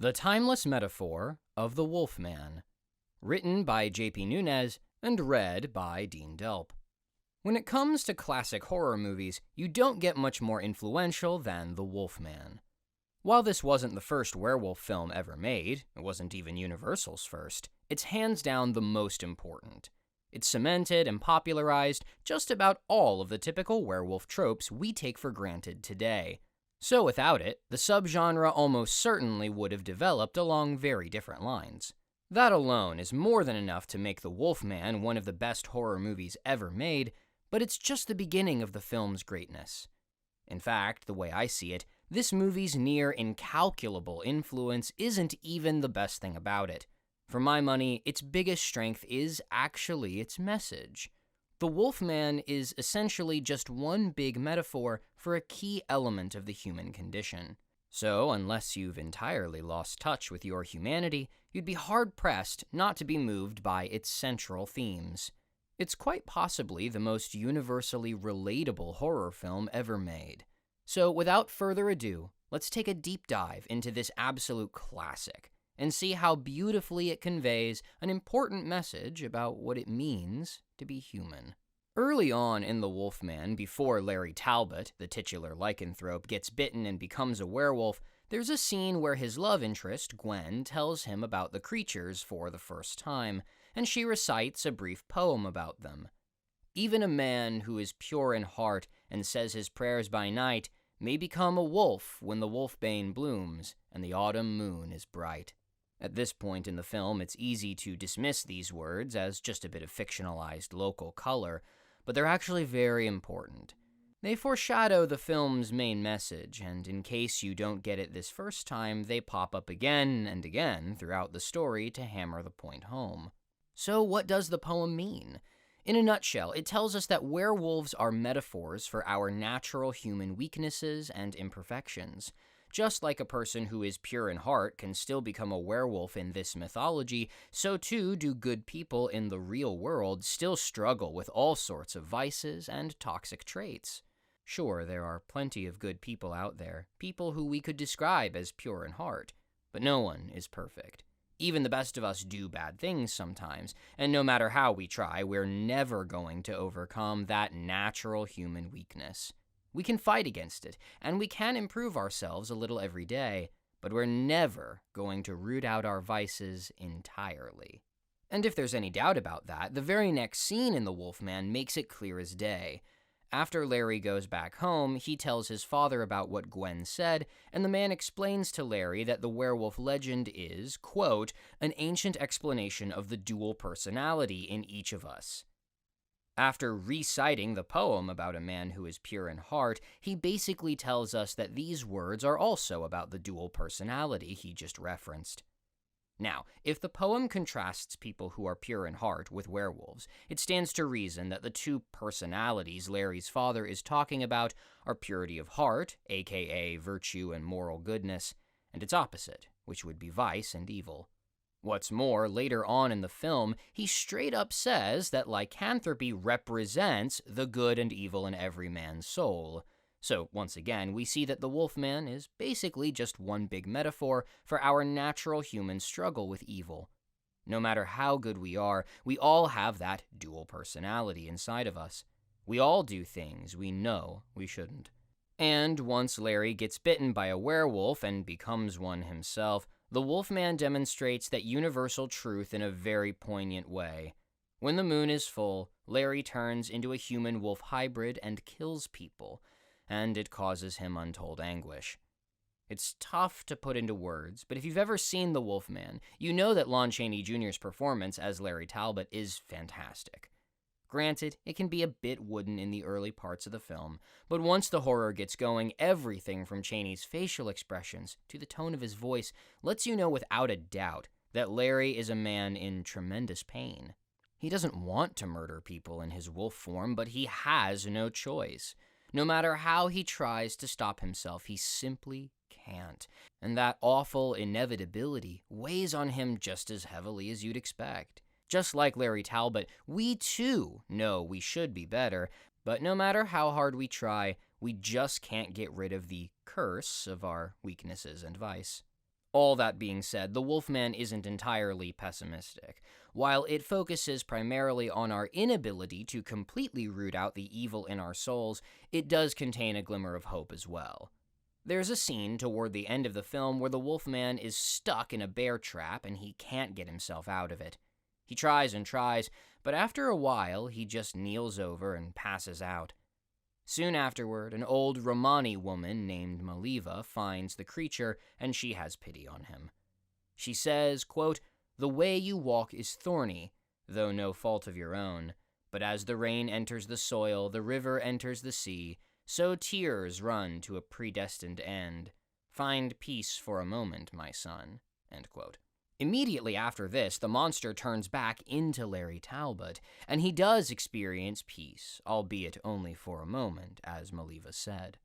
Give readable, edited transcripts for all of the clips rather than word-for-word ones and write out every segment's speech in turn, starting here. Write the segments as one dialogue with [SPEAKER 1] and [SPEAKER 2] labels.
[SPEAKER 1] The Timeless Metaphor of the Wolfman, written by J.P. Nunez and read by Dean Delp. When it comes to classic horror movies, you don't get much more influential than The Wolfman. While this wasn't the first werewolf film ever made, it wasn't even Universal's first, it's hands down the most important. It cemented and popularized just about all of the typical werewolf tropes we take for granted today. So without it, the subgenre almost certainly would have developed along very different lines. That alone is more than enough to make The Wolfman one of the best horror movies ever made, but it's just the beginning of the film's greatness. In fact, the way I see it, this movie's near incalculable influence isn't even the best thing about it. For my money, its biggest strength is actually its message. The Wolfman is essentially just one big metaphor for a key element of the human condition. So, unless you've entirely lost touch with your humanity, you'd be hard-pressed not to be moved by its central themes. It's quite possibly the most universally relatable horror film ever made. So, without further ado, let's take a deep dive into this absolute classic and see how beautifully it conveys an important message about what it means to be human. Early on in The Wolfman, before Larry Talbot, the titular lycanthrope, gets bitten and becomes a werewolf, there's a scene where his love interest, Gwen, tells him about the creatures for the first time, and she recites a brief poem about them. Even a man who is pure in heart and says his prayers by night may become a wolf when the wolfbane blooms and the autumn moon is bright. At this point in the film, it's easy to dismiss these words as just a bit of fictionalized local color, but they're actually very important. They foreshadow the film's main message, and in case you don't get it this first time, they pop up again and again throughout the story to hammer the point home. So what does the poem mean? In a nutshell, it tells us that werewolves are metaphors for our natural human weaknesses and imperfections. Just like a person who is pure in heart can still become a werewolf in this mythology, so too do good people in the real world still struggle with all sorts of vices and toxic traits. Sure, there are plenty of good people out there, people who we could describe as pure in heart, but no one is perfect. Even the best of us do bad things sometimes, and no matter how we try, we're never going to overcome that natural human weakness. We can fight against it, and we can improve ourselves a little every day, but we're never going to root out our vices entirely. And if there's any doubt about that, the very next scene in The Wolfman makes it clear as day. After Larry goes back home, he tells his father about what Gwen said, and the man explains to Larry that the werewolf legend is, quote, an ancient explanation of the dual personality in each of us. After reciting the poem about a man who is pure in heart, he basically tells us that these words are also about the dual personality he just referenced. Now, if the poem contrasts people who are pure in heart with werewolves, it stands to reason that the two personalities Larry's father is talking about are purity of heart, aka virtue and moral goodness, and its opposite, which would be vice and evil. What's more, later on in the film, he straight up says that lycanthropy represents the good and evil in every man's soul. So, once again, we see that the Wolfman is basically just one big metaphor for our natural human struggle with evil. No matter how good we are, we all have that dual personality inside of us. We all do things we know we shouldn't. And once Larry gets bitten by a werewolf and becomes one himself, the Wolfman demonstrates that universal truth in a very poignant way. When the moon is full, Larry turns into a human-wolf hybrid and kills people, and it causes him untold anguish. It's tough to put into words, but if you've ever seen The Wolfman, you know that Lon Chaney Jr.'s performance as Larry Talbot is fantastic. Granted, it can be a bit wooden in the early parts of the film, but once the horror gets going, everything from Chaney's facial expressions to the tone of his voice lets you know without a doubt that Larry is a man in tremendous pain. He doesn't want to murder people in his wolf form, but he has no choice. No matter how he tries to stop himself, he simply can't. And that awful inevitability weighs on him just as heavily as you'd expect. Just like Larry Talbot, we too know we should be better, but no matter how hard we try, we just can't get rid of the curse of our weaknesses and vice. All that being said, the Wolfman isn't entirely pessimistic. While it focuses primarily on our inability to completely root out the evil in our souls, it does contain a glimmer of hope as well. There's a scene toward the end of the film where the Wolfman is stuck in a bear trap and he can't get himself out of it. He tries and tries, but after a while, he just kneels over and passes out. Soon afterward, an old Romani woman named Maliva finds the creature, and she has pity on him. She says, quote, "The way you walk is thorny, though no fault of your own. But as the rain enters the soil, the river enters the sea, so tears run to a predestined end. Find peace for a moment, my son." End quote. Immediately after this, the monster turns back into Larry Talbot, and he does experience peace, albeit only for a moment, as Maliva said.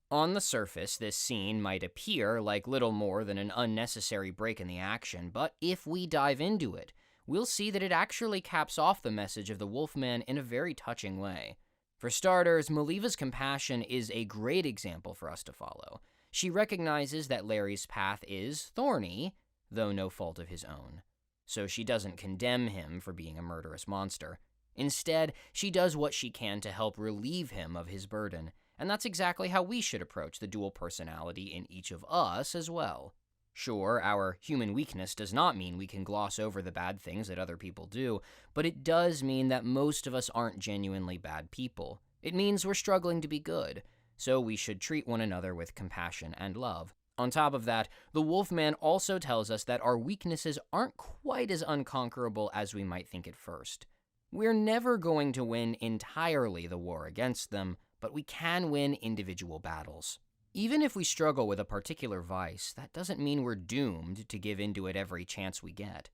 [SPEAKER 1] On the surface, this scene might appear like little more than an unnecessary break in the action, but if we dive into it, we'll see that it actually caps off the message of the Wolfman in a very touching way. For starters, Maliva's compassion is a great example for us to follow. She recognizes that Larry's path is thorny, though no fault of his own. So she doesn't condemn him for being a murderous monster. Instead, she does what she can to help relieve him of his burden, and that's exactly how we should approach the dual personality in each of us as well. Sure, our human weakness does not mean we can gloss over the bad things that other people do, but it does mean that most of us aren't genuinely bad people. It means we're struggling to be good, so we should treat one another with compassion and love. On top of that, the Wolfman also tells us that our weaknesses aren't quite as unconquerable as we might think at first. We're never going to win entirely the war against them, but we can win individual battles. Even if we struggle with a particular vice, that doesn't mean we're doomed to give into it every chance we get.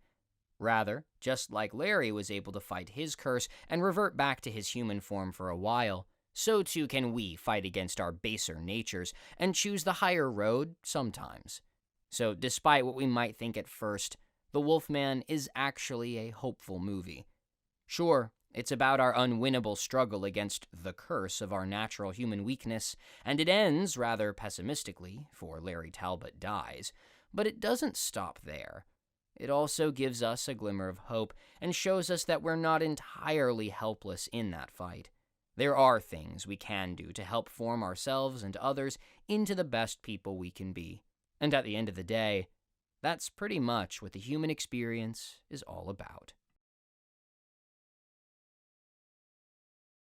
[SPEAKER 1] Rather, just like Larry was able to fight his curse and revert back to his human form for a while, so too can we fight against our baser natures and choose the higher road sometimes. So despite what we might think at first, The Wolfman is actually a hopeful movie. Sure, it's about our unwinnable struggle against the curse of our natural human weakness, and it ends rather pessimistically, for Larry Talbot dies, but it doesn't stop there. It also gives us a glimmer of hope and shows us that we're not entirely helpless in that fight. There are things we can do to help form ourselves and others into the best people we can be. And at the end of the day, that's pretty much what the human experience is all about.